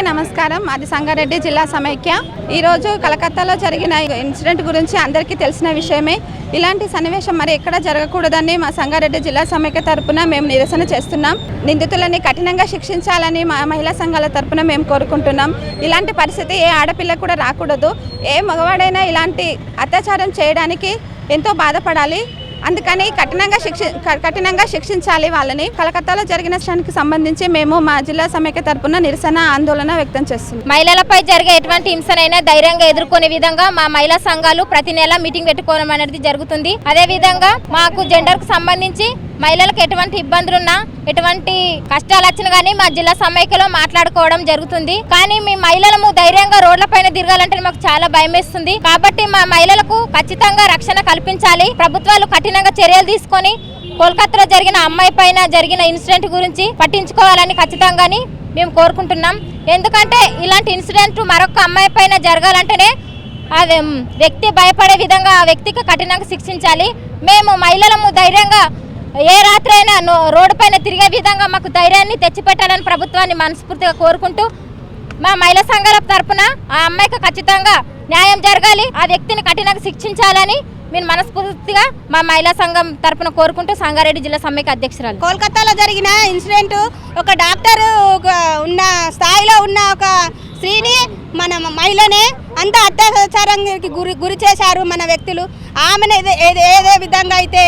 నమస్కారం. అది సంగారెడ్డి జిల్లా సమైక్య. ఈరోజు కలకత్తాలో జరిగిన ఇన్సిడెంట్ గురించి అందరికీ తెలిసిన విషయమే. ఇలాంటి సన్నివేశం మరి ఎక్కడ జరగకూడదని మా సంగారెడ్డి జిల్లా సమైక్య తరపున మేము నిరసన చేస్తున్నాం. నిందితులని కఠినంగా శిక్షించాలని మా మహిళా సంఘాల తరపున మేము కోరుకుంటున్నాం. ఇలాంటి పరిస్థితి ఏ ఆడపిల్ల కూడా రాకూడదు. ఏ మగవాడైనా ఇలాంటి అత్యాచారం చేయడానికి ఎంతో బాధపడాలి. అందుకని కఠినంగా శిక్షించాలి వాళ్ళని. కలకత్తాలో జరిగిన విషయానికి సంబంధించి మేము మా జిల్లా సమైక్య తరపున నిరసన ఆందోళన వ్యక్తం చేస్తున్నాం. మహిళలపై జరిగే ఎటువంటి హింసనైనా ధైర్యంగా ఎదుర్కొనే విధంగా మా మహిళా సంఘాలు ప్రతి నెల మీటింగ్ పెట్టుకోవడం అనేది జరుగుతుంది. అదే విధంగా మాకు జెండర్ కు సంబంధించి మహిళలకు ఎటువంటి ఇబ్బందులున్నా ఎటువంటి కష్టాలు వచ్చినా కానీ మా జిల్లా సమైక్యలో మాట్లాడుకోవడం జరుగుతుంది. కానీ మీ మహిళలము ధైర్యంగా రోడ్లపైన తిరగాలంటే మాకు చాలా భయం వేస్తుంది. కాబట్టి మా మహిళలకు ఖచ్చితంగా రక్షణ కల్పించాలి. ప్రభుత్వాలు కఠినంగా చర్యలు తీసుకొని కోల్కతాలో జరిగిన అమ్మాయి పైన జరిగిన ఇన్సిడెంట్ గురించి పట్టించుకోవాలని ఖచ్చితంగాని మేము కోరుకుంటున్నాం. ఎందుకంటే ఇలాంటి ఇన్సిడెంట్ మరొక అమ్మాయి పైన జరగాలంటేనే ఆ వ్యక్తి భయపడే విధంగా ఆ వ్యక్తికి కఠినంగా శిక్షించాలి. మేము మహిళలము ధైర్యంగా ఏ రాత్రి అయినా రోడ్డు పైన తిరిగే విధంగా మాకు ధైర్యాన్ని తెచ్చిపెట్టాలని ప్రభుత్వాన్ని మనస్ఫూర్తిగా కోరుకుంటూ మా మహిళా సంఘాల తరపున ఆ అమ్మాయికి ఖచ్చితంగా న్యాయం జరగాలి, ఆ వ్యక్తిని కఠినంగా శిక్షించాలని మేము మనస్ఫూర్తిగా మా మహిళా సంఘం తరపున కోరుకుంటూ సంగారెడ్డి జిల్లా సమైక్య అధ్యక్షురాలు. కోల్కతాలో జరిగిన ఇన్సిడెంట్ ఒక డాక్టర్ ఉన్న స్థాయిలో ఉన్న ఒక స్త్రీని మన మహిళనే అంత అత్యాచారానికి గురి చేశారు మన వ్యక్తులు. ఆమెను ఏదే విధంగా అయితే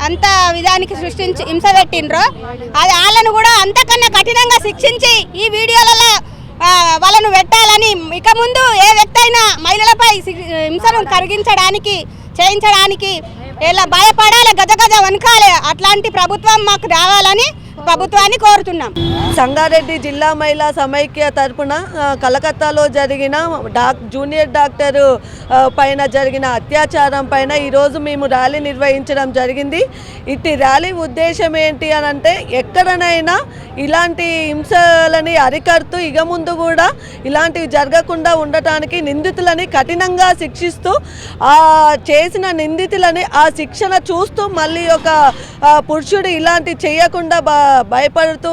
అంత విధానికి సృష్టించి హింస పెట్టిండ్రో అది వాళ్ళను కూడా అంతకన్నా కఠినంగా శిక్షించి ఈ వీడియోలలో వాళ్ళను పెట్టాలని ఇక ముందు ఏ వ్యక్తి అయినా మహిళలపై హింసను చేయించడానికి ఇలా భయపడాలి, గజగజ వనకాలి. అట్లాంటి ప్రభుత్వం మాకు రావాలని ప్రభుత్వాన్ని కోరుతున్నాం. సంగారెడ్డి జిల్లా మహిళా సమైక్య తరపున కలకత్తాలో జరిగిన జూనియర్ డాక్టరు పైన జరిగిన అత్యాచారం పైన ఈరోజు మేము ర్యాలీ నిర్వహించడం జరిగింది. ఇట్టి ర్యాలీ ఉద్దేశం ఏంటి అని అంటే ఎక్కడనైనా ఇలాంటి హింసలని అరికడుతూ ఇక ముందు కూడా ఇలాంటివి జరగకుండా ఉండటానికి నిందితులని కఠినంగా శిక్షిస్తూ ఆ చేసిన నిందితులని ఆ శిక్షణ చూస్తూ మళ్ళీ ఒక పురుషుడు ఇలాంటి చేయకుండా భయపడుతూ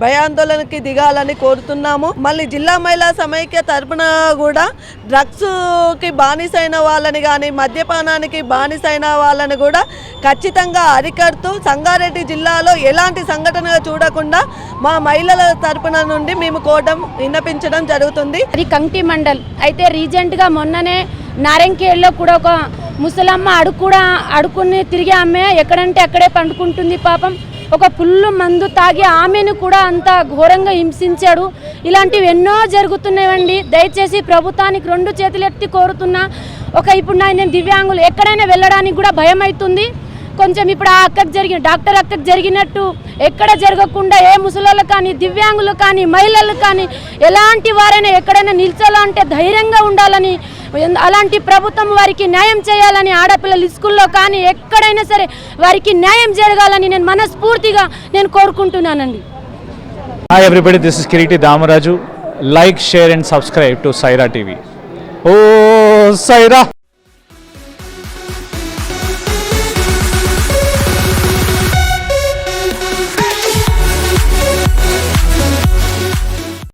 భయాందోళనకి దిగాలని కోరుతున్నాము. మళ్ళీ జిల్లా మహిళా సమైక్య తరపున కూడా డ్రగ్స్కి బానిసైన వాళ్ళని కానీ మద్యపానానికి బానిసైన వాళ్ళని కూడా ఖచ్చితంగా అరికడుతూ సంగారెడ్డి జిల్లాలో ఎలాంటి సంఘటన చూడకుండా మా మహిళల తరపున నుండి మేము కోవడం విన్నపించడం జరుగుతుంది. అది కంటి మండల్ అయితే రీసెంట్గా మొన్ననే నారంకేడ్లో కూడా ఒక ముసలమ్మ అడుకుని తిరిగి ఆమె ఎక్కడంటే అక్కడే పండుకుంటుంది. పాపం ఒక పుల్లు మందు తాగి ఆమెను కూడా అంత ఘోరంగా హింసించాడు. ఇలాంటివి ఎన్నో జరుగుతున్నాయండి. దయచేసి ప్రభుత్వానికి 2 చేతులు ఎత్తి కోరుతున్నా. ఇప్పుడు నేను దివ్యాంగులు ఎక్కడైనా వెళ్ళడానికి కూడా భయం అవుతుంది. కొంచెం ఇప్పుడు ఆ డాక్టర్ అక్కకు జరిగినట్టు ఎక్కడ జరగకుండా ఏ ముసలోళ్ళు కానీ దివ్యాంగులు కానీ మహిళలు కానీ ఎలాంటి వారైనా ఎక్కడైనా నిల్చోాలంటే ధైర్యంగా ఉండాలని, అలాంటి ప్రభుత్వం వారికి న్యాయం చేయాలని, ఆడపిల్లలు స్కూల్లో కానీ ఎక్కడైనా సరే వారికి న్యాయం జరగాలని నేను మనస్ఫూర్తిగా కోరుకుంటున్నానండి. Hi everybody, this is Kiriti Damaraju. Like, share and subscribe to Saira TV. Oh Saira!